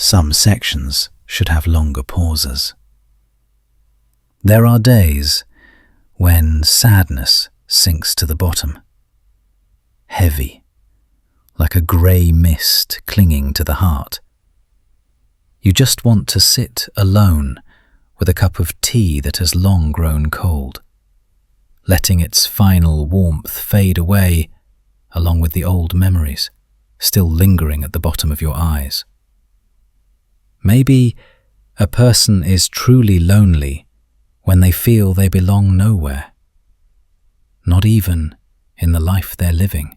Some sections should have longer pauses. There are days when sadness sinks to the bottom, heavy, like a grey mist clinging to the heart. You just want to sit alone with a cup of tea that has long grown cold, letting its final warmth fade away along with the old memories still lingering at the bottom of your eyes. Maybe a person is truly lonely when they feel they belong nowhere, not even in the life they're living.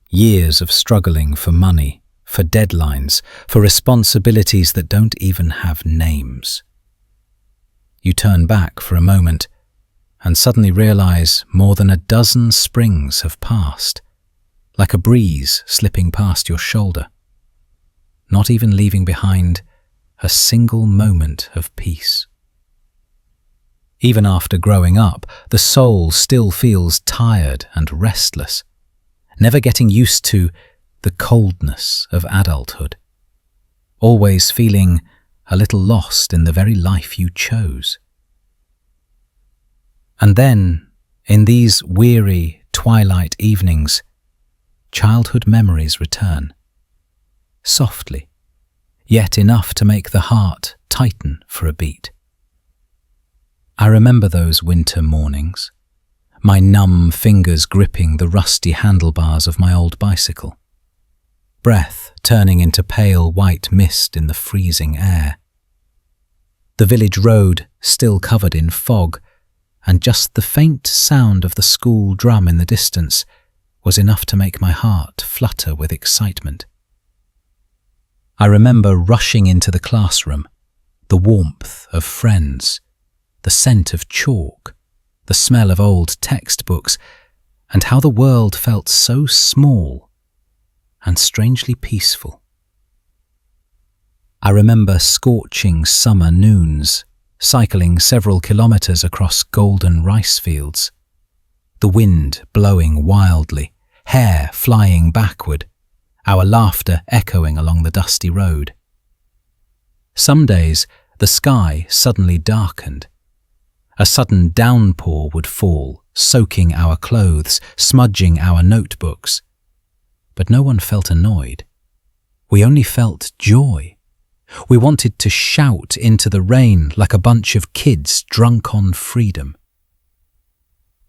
Years of struggling for money, for deadlines, for responsibilities that don't even have names. You turn back for a moment and suddenly realize more than a dozen springs have passed, like a breeze slipping past your shoulder, not even leaving behind a single moment of peace. Even after growing up, the soul still feels tired and restless, never getting used to the coldness of adulthood, always feeling a little lost in the very life you chose. And then, in these weary twilight evenings, childhood memories return, softly, yet enough to make the heart tighten for a beat. I remember those winter mornings, my numb fingers gripping the rusty handlebars of my old bicycle, breath turning into pale white mist in the freezing air. The village road still covered in fog, and just the faint sound of the school drum in the distance was enough to make my heart flutter with excitement. I remember rushing into the classroom, the warmth of friends, the scent of chalk, the smell of old textbooks, and how the world felt so small and strangely peaceful. I remember scorching summer noons, cycling several kilometers across golden rice fields, the wind blowing wildly, hair flying backward, our laughter echoing along the dusty road. Some days the sky suddenly darkened. A sudden downpour would fall, soaking our clothes, smudging our notebooks. But no one felt annoyed. We only felt joy. We wanted to shout into the rain like a bunch of kids drunk on freedom.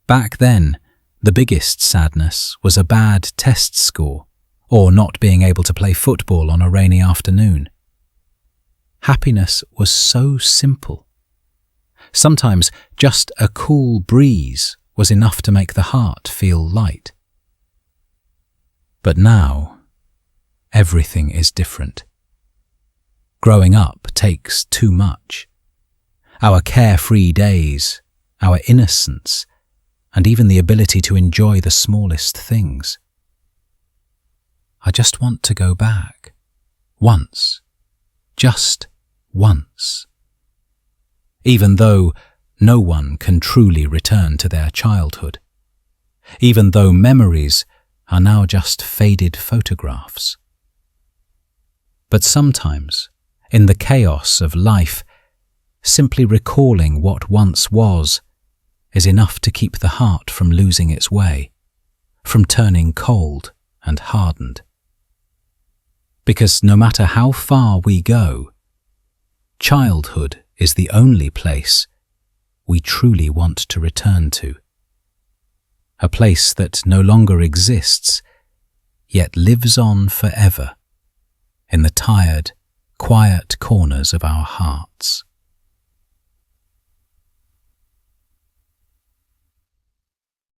Back then, the biggest sadness was a bad test score, or not being able to play football on a rainy afternoon. Happiness was so simple. Sometimes just a cool breeze was enough to make the heart feel light. But now, everything is different. Growing up takes too much. Our carefree days, our innocence, and even the ability to enjoy the smallest things. I just want to go back. Once. Just once. Even though no one can truly return to their childhood. Even though memories are now just faded photographs. But sometimes, in the chaos of life, simply recalling what once was is enough to keep the heart from losing its way, from turning cold and hardened. Because no matter how far we go, childhood is the only place we truly want to return to. A place that no longer exists, yet lives on forever in the tired, quiet corners of our hearts.